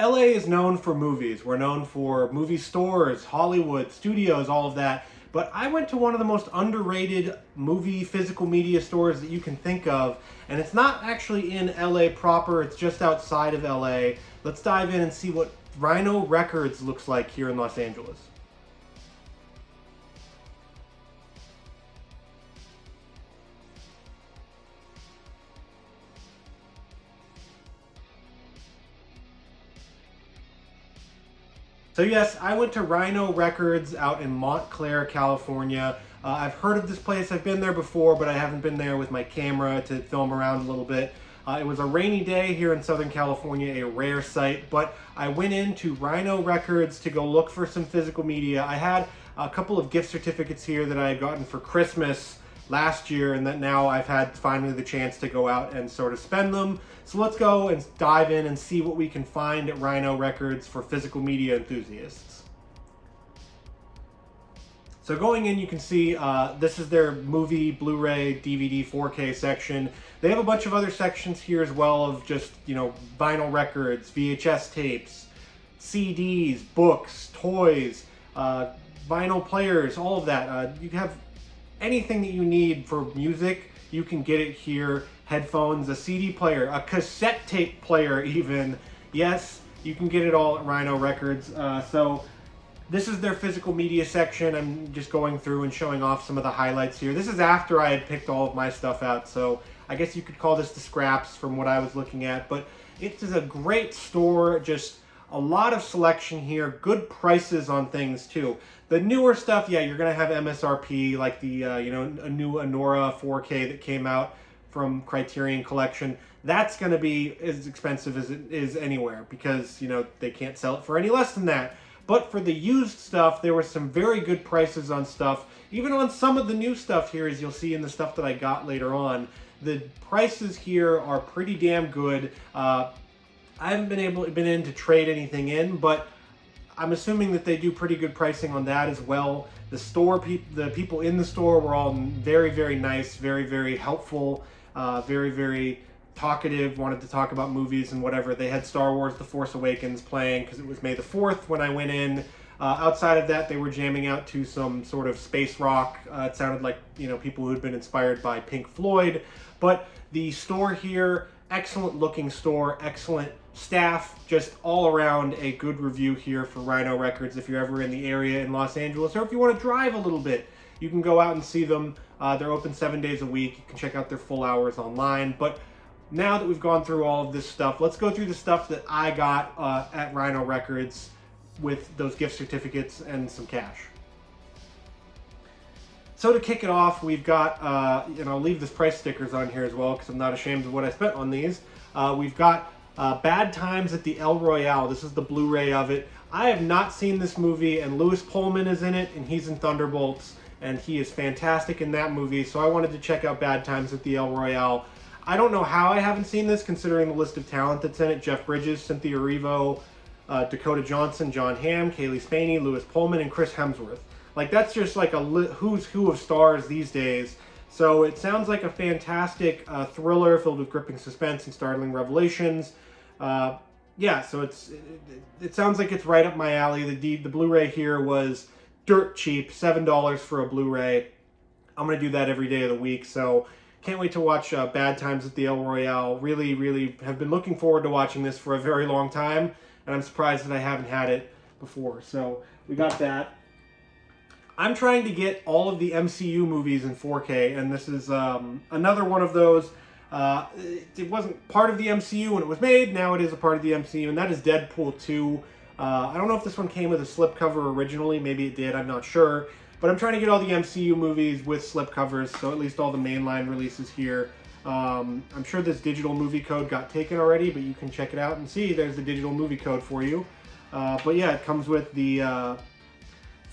LA is known for movies. We're known for movie stores, Hollywood, studios, all of that. But I went to one of the most underrated movie physical media stores that you can think of. And it's not actually in LA proper, it's just outside of LA. Let's dive in and see what Rhino Records looks like here in Los Angeles. So yes, I went to Rhino Records out in Montclair, California. I've heard of this place. I've been there before, but I haven't been there with my camera to film around a little bit. It was a rainy day here in Southern California, a rare sight, but I went into Rhino Records to go look for some physical media. I had a couple of gift certificates here that I had gotten for Christmas last year, and that now I've had finally the chance to go out and sort of spend them. So let's go and dive in and see what we can find at Rhino Records for physical media enthusiasts. So going in, you can see this is their movie, Blu-ray, DVD, 4K section. They have a bunch of other sections here as well of just, you know, vinyl records, VHS tapes, CDs, books, toys, vinyl players, all of that. You have anything that you need for music, you can get it here. Headphones, a CD player, a cassette tape player even. Yes, you can get it all at Rhino Records. So this is their physical media section. I'm just going through and showing off some of the highlights here. This is after I had picked all of my stuff out, so I guess you could call this the scraps from what I was looking at. But it is a great store, just a lot of selection here, good prices on things too. The newer stuff, yeah, you're gonna have MSRP, like the you know, a new Anora 4K that came out from Criterion Collection. That's going to be as expensive as it is anywhere because, you know, they can't sell it for any less than that. But for the used stuff, there were some very good prices on stuff. Even on some of the new stuff here, as you'll see in the stuff that I got later on, the prices here are pretty damn good. I haven't been in to trade anything in, but I'm assuming that they do pretty good pricing on that as well. The store, the people in the store were all very, very nice, very, very helpful. Very, very talkative, wanted to talk about movies and whatever. They had Star Wars The Force Awakens playing because it was May the 4th when I went in. Outside of that, they were jamming out to some sort of space rock. It sounded like, you know, people who had been inspired by Pink Floyd. But the store here, excellent looking store, excellent staff, just all around a good review here for Rhino Records. If you're ever in the area in Los Angeles, or if you want to drive a little bit, you can go out and see them. They're open 7 days a week. You can check out their full hours online. But now that we've gone through all of this stuff, let's go through the stuff that I got at Rhino Records with those gift certificates and some cash. So to kick it off, we've got, and I'll leave this price stickers on here as well because I'm not ashamed of what I spent on these. We've got Bad Times at the L Royale. This is the Blu-ray of it. I have not seen this movie, and Louis Pullman is in it, and he's in Thunderbolts. And he is fantastic in that movie, so I wanted to check out Bad Times at the El Royale. I don't know how I haven't seen this, considering the list of talent that's in it. Jeff Bridges, Cynthia Erivo, Dakota Johnson, John Hamm, Kaylee Spaney, Louis Pullman, and Chris Hemsworth. Like, that's just like a who's who of stars these days. So it sounds like a fantastic thriller filled with gripping suspense and startling revelations. Yeah, so it sounds like it's right up my alley. The Blu-ray here was dirt cheap, $7 for a Blu-ray. I'm going to do that every day of the week, so can't wait to watch Bad Times at the El Royale. Really, really have been looking forward to watching this for a very long time, and I'm surprised that I haven't had it before. So we got that. I'm trying to get all of the MCU movies in 4K, and this is another one of those. It wasn't part of the MCU when it was made, now it is a part of the MCU, and that is Deadpool 2. I don't know if this one came with a slipcover originally, maybe it did, I'm not sure. But I'm trying to get all the MCU movies with slipcovers, so at least all the mainline releases here. I'm sure this digital movie code got taken already, but you can check it out and see there's the digital movie code for you. But yeah, it comes with the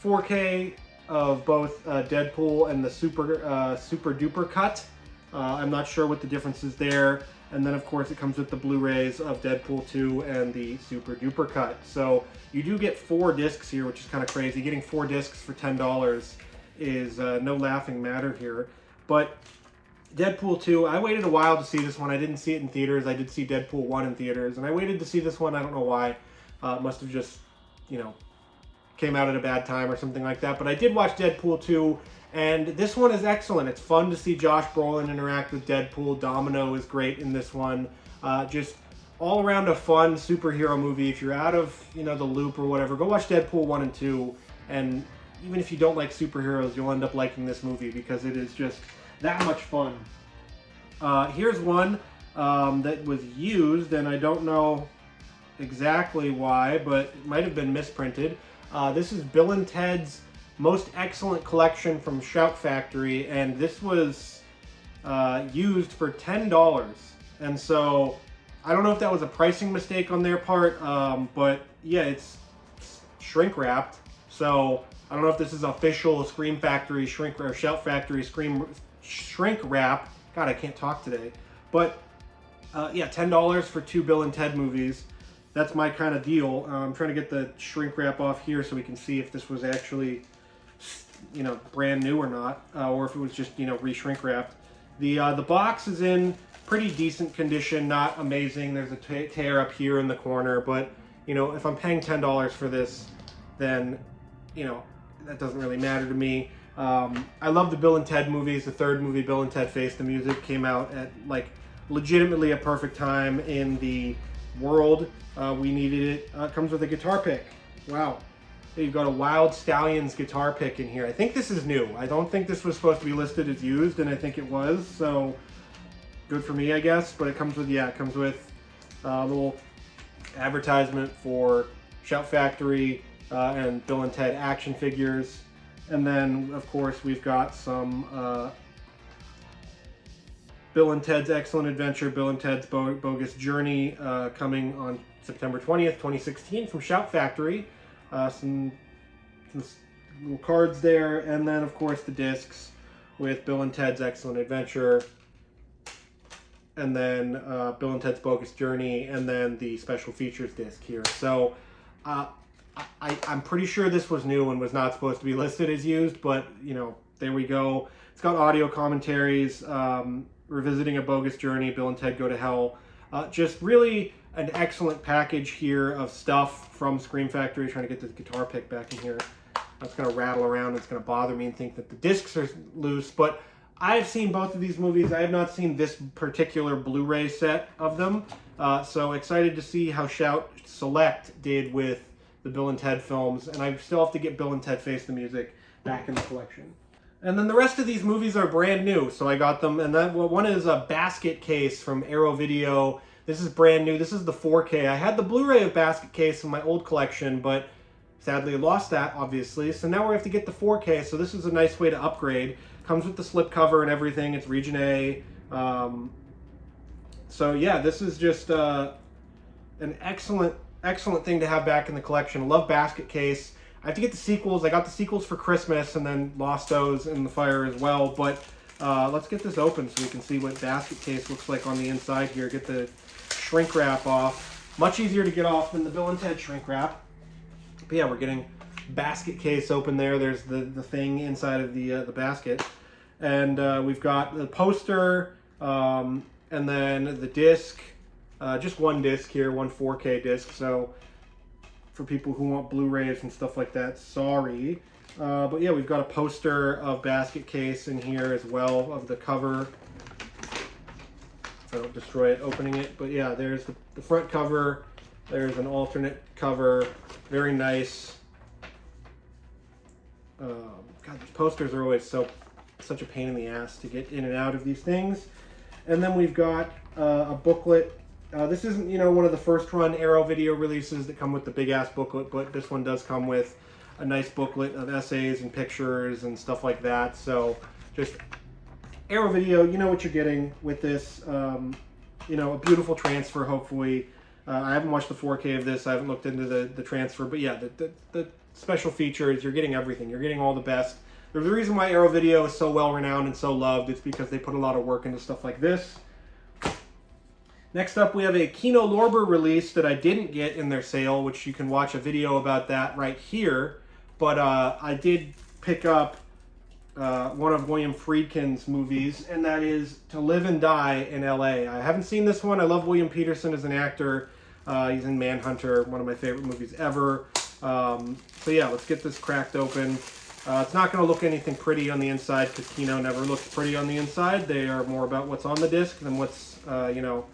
4K of both Deadpool and the super duper cut. I'm not sure what the difference is there. And then, of course, it comes with the Blu-rays of Deadpool 2 and the Super Duper Cut. So you do get 4 discs here, which is kind of crazy. Getting 4 discs for $10 is no laughing matter here. But Deadpool 2, I waited a while to see this one. I didn't see it in theaters. I did see Deadpool 1 in theaters. And I waited to see this one. I don't know why. Must have just, you know, came out at a bad time or something like that. But I did watch Deadpool 2, and this one is excellent. It's fun to see Josh Brolin interact with Deadpool. Domino is great in this one. Just all around a fun superhero movie. If you're out of, you know, the loop or whatever, go watch Deadpool 1 and 2. And even if you don't like superheroes, you'll end up liking this movie because it is just that much fun. Here's one that was used, and I don't know exactly why, but it might have been misprinted. This is Bill and Ted's Most Excellent Collection from Shout Factory, and this was used for $10. And so I don't know if that was a pricing mistake on their part, but yeah, it's shrink wrapped. So I don't know if this is official Scream Factory shrink or Shout Factory shrink wrap. God, I can't talk today. But yeah, $10 for 2 Bill and Ted movies. That's my kind of deal. I'm trying to get the shrink wrap off here so we can see if this was actually, you know, brand new or not, or if it was just, you know, re-shrink wrapped. The box is in pretty decent condition, not amazing. There's a tear up here in the corner, but, you know, if I'm paying $10 for this, then, you know, that doesn't really matter to me. I love the Bill and Ted movies. The third movie, Bill and Ted Face the Music, came out at, like, legitimately a perfect time in the world. We needed it. It comes with a guitar pick. Wow. You've got a Wild Stallions guitar pick in here. I think this is new. I don't think this was supposed to be listed as used, and I think it was, so good for me, I guess. But it comes with, yeah, it comes with a little advertisement for Shout Factory and Bill and Ted action figures. And then, of course, we've got some Bill and Ted's Excellent Adventure, Bill and Ted's Bogus Journey, coming on September 20th, 2016 from Shout Factory. Some little cards there, and then, of course, the discs with Bill and Ted's Excellent Adventure, and then Bill and Ted's Bogus Journey, and then the special features disc here. So I'm pretty sure this was new and was not supposed to be listed as used, but, you know, there we go. It's got audio commentaries, Revisiting a Bogus Journey, Bill and Ted Go to Hell. Just really an excellent package here of stuff from Scream Factory. Trying to get this guitar pick back in here. It's going to rattle around. It's going to bother me and think that the discs are loose. But I've seen both of these movies. I have not seen this particular Blu-ray set of them. So excited to see how Shout Select did with the Bill and Ted films. And I still have to get Bill and Ted Face the Music back in the collection. And then the rest of these movies are brand new, so I got them. And then one is a basket case from Arrow Video. This is brand new. This is the 4K. I had the Blu-ray of basket case in my old collection, but sadly I lost that, obviously. So now we have to get the 4K, so this is a nice way to upgrade. Comes with the slipcover and everything. It's Region A. So yeah, this is just an excellent thing to have back in the collection. Love basket case. I have to get the sequels. I got the sequels for Christmas and then lost those in the fire as well. But let's get this open so we can see what basket case looks like on the inside here. Get the shrink wrap off. Much easier to get off than the Bill and Ted shrink wrap. But yeah, we're getting basket case open there. There's the thing inside of the basket. And we've got the poster and then the disc. Just one disc here, one 4K disc. So for people who want Blu-rays and stuff like that, sorry. But yeah, we've got a poster of basket case in here as well, of the cover. I don't destroy it opening it, but yeah, there's the front cover. There's an alternate cover, very nice. God, these posters are always such a pain in the ass to get in and out of these things. And then we've got a booklet. This isn't, you know, one of the first run Arrow Video releases that come with the big ass booklet, but this one does come with a nice booklet of essays and pictures and stuff like that. So just Arrow Video, you know what you're getting with this. You know, a beautiful transfer, hopefully. I haven't watched the 4K of this. I haven't looked into the transfer, but yeah, the special features, you're getting everything. You're getting all the best. There's a reason why Arrow Video is so well renowned and so loved. It's because they put a lot of work into stuff like this. Next up, we have a Kino Lorber release that I didn't get in their sale, which you can watch a video about that right here. But I did pick up one of William Friedkin's movies, and that is To Live and Die in L.A. I haven't seen this one. I love William Peterson as an actor. He's in Manhunter, one of my favorite movies ever. So yeah, let's get this cracked open. It's not going to look anything pretty on the inside because Kino never looks pretty on the inside. They are more about what's on the disc than what's, you know,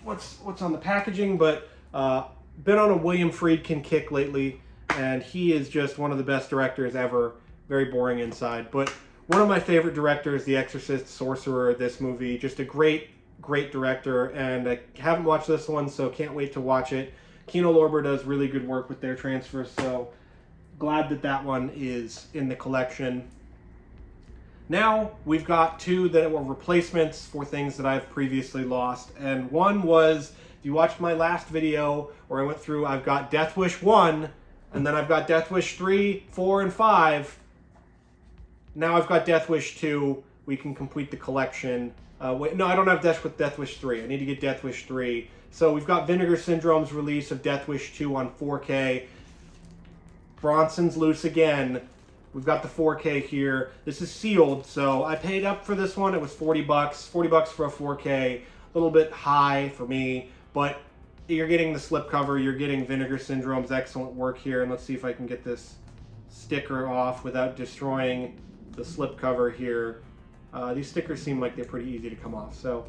what's on the packaging. But been on a William Friedkin kick lately, and he is just one of the best directors ever. Very boring inside, but one of my favorite directors, The Exorcist, Sorcerer, this movie. Just a great director, and I haven't watched this one, so can't wait to watch it. Kino Lorber does really good work with their transfers, so glad that that one is in the collection. Now, we've got two that were replacements for things that I've previously lost, and one was, if you watched my last video where I went through, I've got Death Wish 1, and then I've got Death Wish 3, 4, and 5. Now I've got Death Wish 2. We can complete the collection. Wait, no, I don't have Death Wish 3. I need to get Death Wish 3. So we've got Vinegar Syndrome's release of Death Wish 2 on 4K. Bronson's loose again. We've got the 4K here. This is sealed, so I paid up for this one. It was $40. $40 for a 4K. A little bit high for me, but you're getting the slipcover. You're getting Vinegar Syndrome's excellent work here. And let's see if I can get this sticker off without destroying the slipcover here. These stickers seem like they're pretty easy to come off. So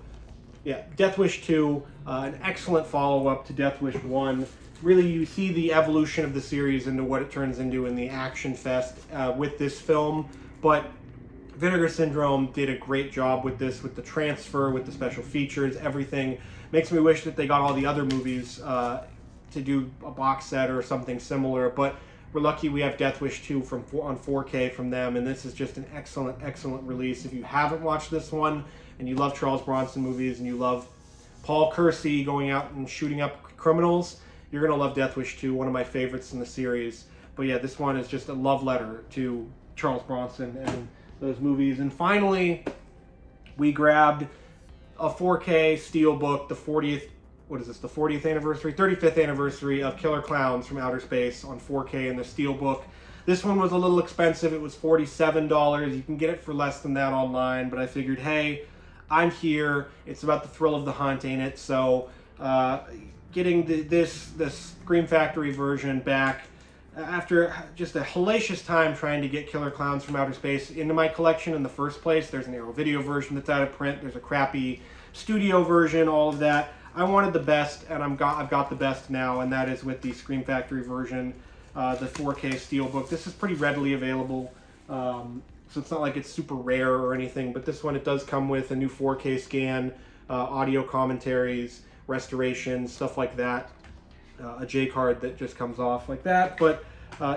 yeah, Death Wish 2, an excellent follow-up to Death Wish 1. Really, you see the evolution of the series into what it turns into in the action fest with this film. But Vinegar Syndrome did a great job with this, with the transfer, with the special features, everything. Makes me wish that they got all the other movies to do a box set or something similar. But we're lucky we have Death Wish 2 on 4K from them, and this is just an excellent release. If you haven't watched this one, and you love Charles Bronson movies, and you love Paul Kersey going out and shooting up criminals, you're going to love Death Wish 2, one of my favorites in the series. But yeah, this one is just a love letter to Charles Bronson and those movies. And finally, we grabbed a 4K Steelbook, the 40th, what is this, the 40th anniversary, 35th anniversary of Killer Clowns from Outer Space on 4K in the Steelbook. This one was a little expensive. It was $47. You can get it for less than that online, but I figured, hey, I'm here. It's about the thrill of the hunt, ain't it? So getting this Scream Factory version back after just a hellacious time trying to get Killer Clowns from Outer Space into my collection in the first place. There's an Arrow Video version that's out of print. There's a crappy studio version, all of that. I wanted the best, and I've got the best now, and that is with the Scream Factory version, the 4K Steelbook. This is pretty readily available, so it's not like it's super rare or anything, but this one, it does come with a new 4K scan, audio commentaries, restorations, stuff like that, a J card that just comes off like that. But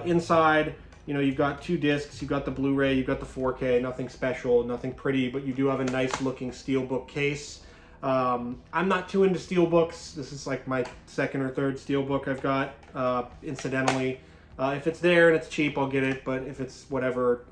inside, you know, you've got two discs, you've got the Blu-ray, you've got the 4K, nothing special, nothing pretty, but you do have a nice looking Steelbook case. I'm not too into Steelbooks. This is like my second or third Steelbook I've got, incidentally. If it's there and it's cheap, I'll get it, but if it's whatever,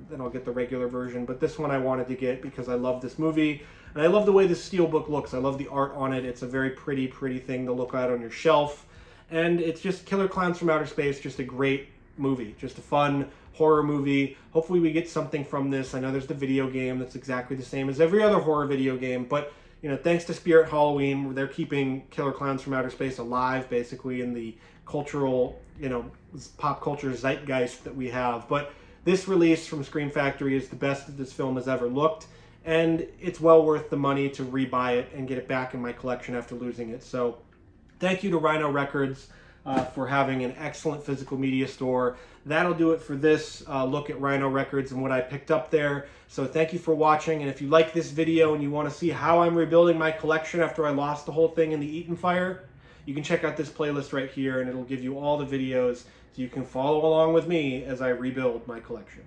then I'll get the regular version. But this one I wanted to get because I love this movie, and I love the way this Steelbook looks. I love the art on it. It's a very pretty thing to look at on your shelf. And it's just Killer Clowns from Outer Space, just a great movie, just a fun horror movie. Hopefully we get something from this. I know there's the video game that's exactly the same as every other horror video game, but you know, thanks to Spirit Halloween, they're keeping Killer Clowns from Outer Space alive, basically, in the cultural, you know, pop culture zeitgeist that we have. But this release from Scream Factory is the best that this film has ever looked, and it's well worth the money to rebuy it and get it back in my collection after losing it. So thank you to Rhino Records for having an excellent physical media store. That'll do it for this look at Rhino Records and what I picked up there. So thank you for watching, and if you like this video and you want to see how I'm rebuilding my collection after I lost the whole thing in the Eaton fire, you can check out this playlist right here, and it'll give you all the videos so you can follow along with me as I rebuild my collection.